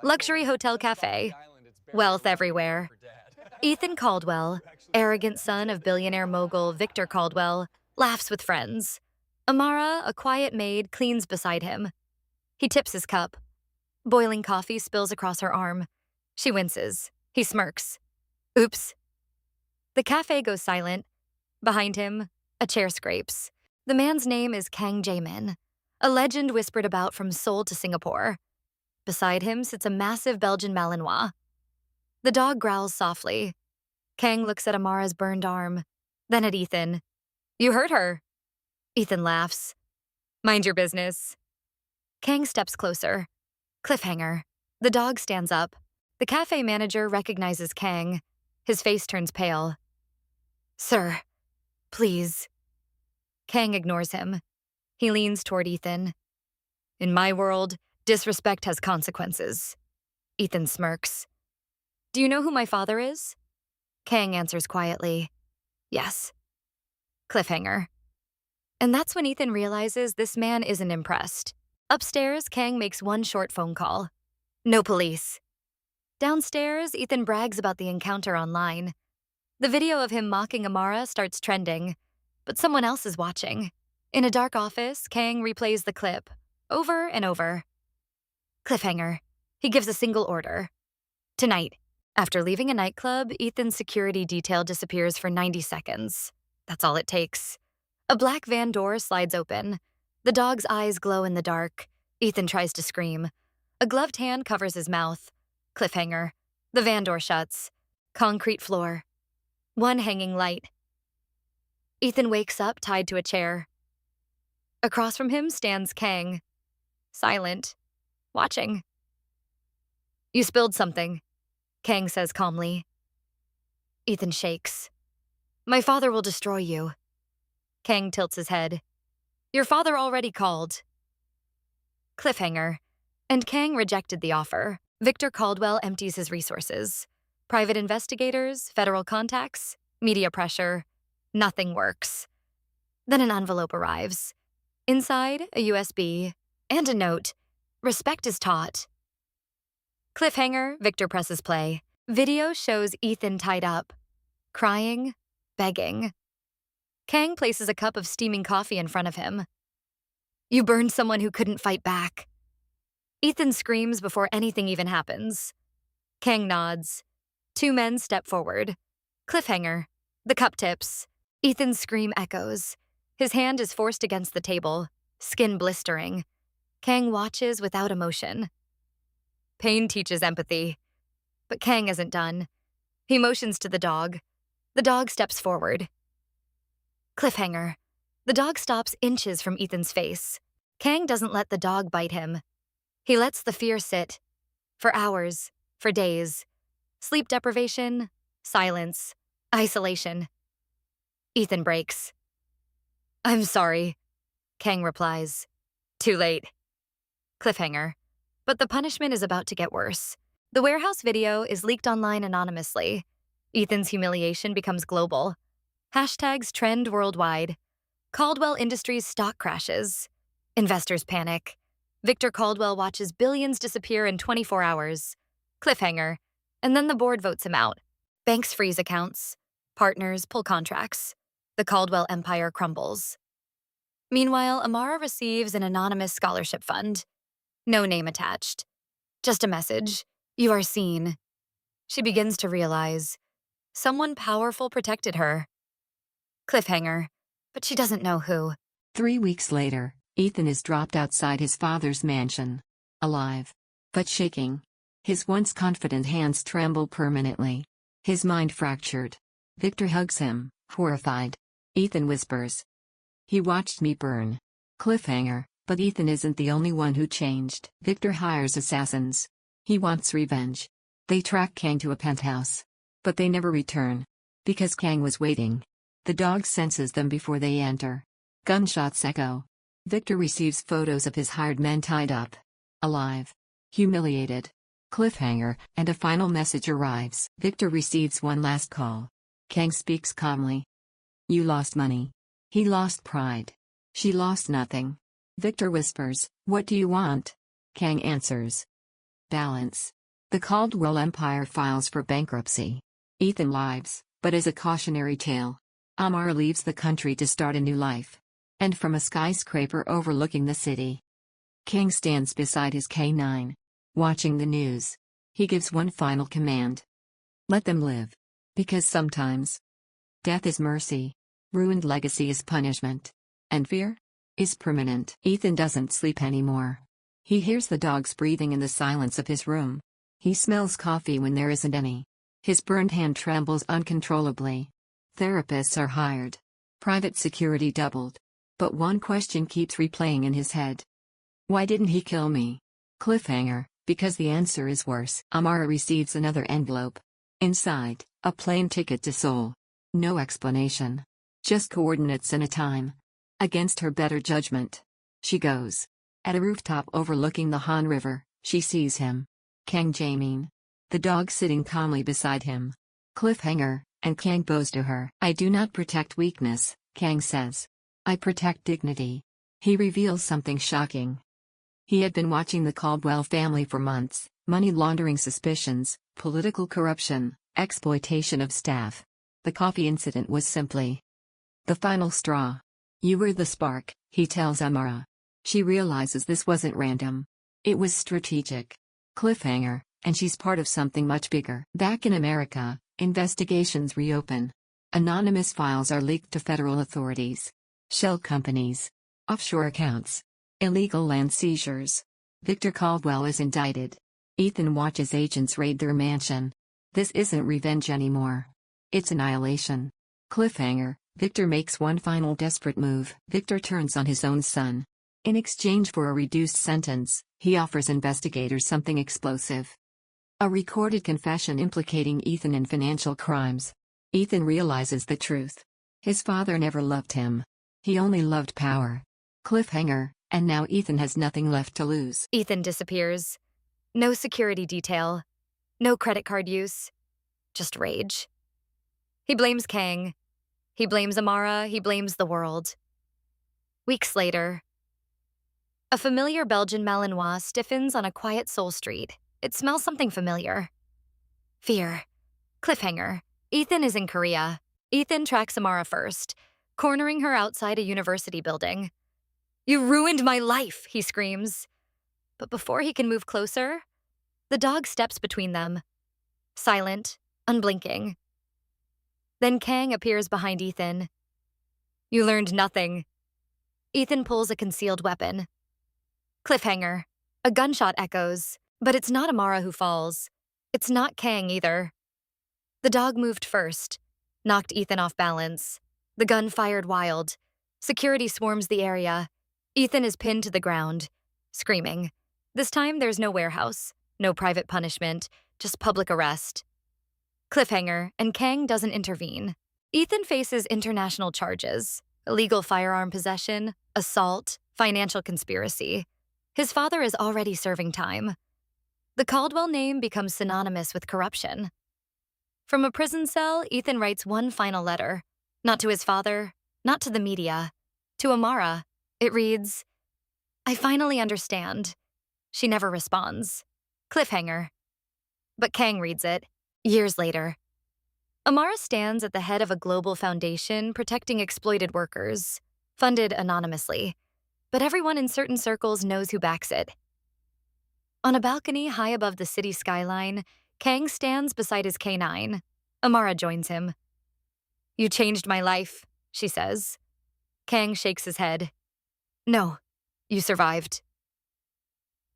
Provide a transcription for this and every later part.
Luxury hotel cafe. Wealth everywhere. Ethan Caldwell, arrogant son of billionaire mogul Victor Caldwell, laughs with friends. Amara, a quiet maid, cleans beside him. He tips his cup. Boiling coffee spills across her arm. She winces. He smirks. Oops. The cafe goes silent. Behind him, a chair scrapes. The man's name is Kang Jae-min, a legend whispered about from Seoul to Singapore. Beside him sits a massive Belgian Malinois. The dog growls softly. Kang looks at Amara's burned arm, then at Ethan. You hurt her. Ethan laughs. Mind your business. Kang steps closer. Cliffhanger. The dog stands up. The cafe manager recognizes Kang. His face turns pale. Sir, please. Kang ignores him. He leans toward Ethan. In my world, disrespect has consequences. Ethan smirks. Do you know who my father is? Kang answers quietly. Yes. Cliffhanger. And that's when Ethan realizes this man isn't impressed. Upstairs, Kang makes one short phone call. No police. Downstairs, Ethan brags about the encounter online. The video of him mocking Amara starts trending, but someone else is watching. In a dark office, Kang replays the clip, over and over. Cliffhanger. He gives a single order. Tonight. After leaving a nightclub, Ethan's security detail disappears for 90 seconds. That's all it takes. A black van door slides open. The dog's eyes glow in the dark. Ethan tries to scream. A gloved hand covers his mouth. Cliffhanger. The van door shuts. Concrete floor. One hanging light. Ethan wakes up tied to a chair. Across from him stands Kang. Silent. Watching. You spilled something, Kang says calmly. Ethan shakes. My father will destroy you. Kang tilts his head. Your father already called. Cliffhanger. And Kang rejected the offer. Victor Caldwell empties his resources. Private investigators, federal contacts, media pressure. Nothing works. Then an envelope arrives. Inside, a USB and a note. Respect is taught. Cliffhanger, Victor presses play. Video shows Ethan tied up. Crying, begging. Kang places a cup of steaming coffee in front of him. You burned someone who couldn't fight back. Ethan screams before anything even happens. Kang nods. Two men step forward. Cliffhanger. The cup tips. Ethan's scream echoes. His hand is forced against the table, skin blistering. Kang watches without emotion. Pain teaches empathy. But Kang isn't done. He motions to the dog. The dog steps forward. Cliffhanger. The dog stops inches from Ethan's face. Kang doesn't let the dog bite him. He lets the fear sit. For hours, for days. Sleep deprivation, silence, isolation. Ethan breaks. I'm sorry, Kang replies. Too late. Cliffhanger. But the punishment is about to get worse. The warehouse video is leaked online anonymously. Ethan's humiliation becomes global. Hashtags trend worldwide. Caldwell Industries stock crashes. Investors panic. Victor Caldwell watches billions disappear in 24 hours. Cliffhanger. And then the board votes him out. Banks freeze accounts. Partners pull contracts. The Caldwell empire crumbles. Meanwhile, Amara receives an anonymous scholarship fund. No name attached. Just a message. You are seen. She begins to realize someone powerful protected her. Cliffhanger. But she doesn't know who. 3 weeks later, Ethan is dropped outside his father's mansion. Alive. But shaking. His once confident hands tremble permanently. His mind fractured. Victor hugs him, horrified. Ethan whispers. He watched me burn. Cliffhanger. But Ethan isn't the only one who changed. Victor hires assassins. He wants revenge. They track Kang to a penthouse. But they never return. Because Kang was waiting. The dog senses them before they enter. Gunshots echo. Victor receives photos of his hired men tied up. Alive. Humiliated. Cliffhanger, and a final message arrives. Victor receives one last call. Kang speaks calmly. You lost money. He lost pride. She lost nothing. Victor whispers, what do you want? Kang answers. Balance. The Caldwell Empire files for bankruptcy. Ethan lives, but as a cautionary tale. Amara leaves the country to start a new life. And from a skyscraper overlooking the city, King stands beside his K9. Watching the news. He gives one final command. Let them live. Because sometimes, death is mercy. Ruined legacy is punishment. And fear is permanent. Ethan doesn't sleep anymore. He hears the dogs breathing in the silence of his room. He smells coffee when there isn't any. His burned hand trembles uncontrollably. Therapists are hired. Private security doubled. But one question keeps replaying in his head. Why didn't he kill me? Cliffhanger, because the answer is worse. Amara receives another envelope. Inside, a plane ticket to Seoul. No explanation. Just coordinates and a time. Against her better judgment. She goes. At a rooftop overlooking the Han River, she sees him. Kang Jae-min. The dog sitting calmly beside him. Cliffhanger, and Kang bows to her. I do not protect weakness, Kang says. I protect dignity. He reveals something shocking. He had been watching the Caldwell family for months, money laundering suspicions, political corruption, exploitation of staff. The coffee incident was simply the final straw. You were the spark, he tells Amara. She realizes this wasn't random. It was strategic. Cliffhanger, and she's part of something much bigger. Back in America, investigations reopen. Anonymous files are leaked to federal authorities. Shell companies. Offshore accounts. Illegal land seizures. Victor Caldwell is indicted. Ethan watches agents raid their mansion. This isn't revenge anymore. It's annihilation. Cliffhanger, Victor makes one final desperate move. Victor turns on his own son. In exchange for a reduced sentence, he offers investigators something explosive. A recorded confession implicating Ethan in financial crimes. Ethan realizes the truth. His father never loved him. He only loved power. Cliffhanger, and now Ethan has nothing left to lose. Ethan disappears. No security detail. No credit card use. Just rage. He blames Kang. He blames Amara. He blames the world. Weeks later, a familiar Belgian Malinois stiffens on a quiet Seoul street. It smells something familiar. Fear. Cliffhanger. Ethan is in Korea. Ethan tracks Amara first, cornering her outside a university building. You ruined my life, he screams. But before he can move closer, the dog steps between them. Silent, unblinking. Then Kang appears behind Ethan. You learned nothing. Ethan pulls a concealed weapon. Cliffhanger. A gunshot echoes, but it's not Amara who falls. It's not Kang either. The dog moved first, knocked Ethan off balance. The gun fired wild. Security swarms the area. Ethan is pinned to the ground, screaming. This time there's no warehouse, no private punishment, just public arrest. Cliffhanger, and Kang doesn't intervene. Ethan faces international charges: illegal firearm possession, assault, financial conspiracy. His father is already serving time. The Caldwell name becomes synonymous with corruption. From a prison cell, Ethan writes one final letter. Not to his father, not to the media. To Amara. It reads, I finally understand. She never responds. Cliffhanger. But Kang reads it, years later. Amara stands at the head of a global foundation protecting exploited workers, funded anonymously. But everyone in certain circles knows who backs it. On a balcony high above the city skyline, Kang stands beside his K9. Amara joins him. You changed my life, she says. Kang shakes his head. No, you survived.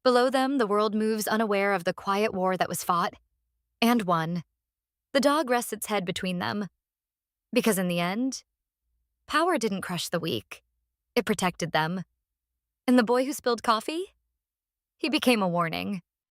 Below them, the world moves unaware of the quiet war that was fought and won. The dog rests its head between them. Because in the end, power didn't crush the weak. It protected them. And the boy who spilled coffee? He became a warning.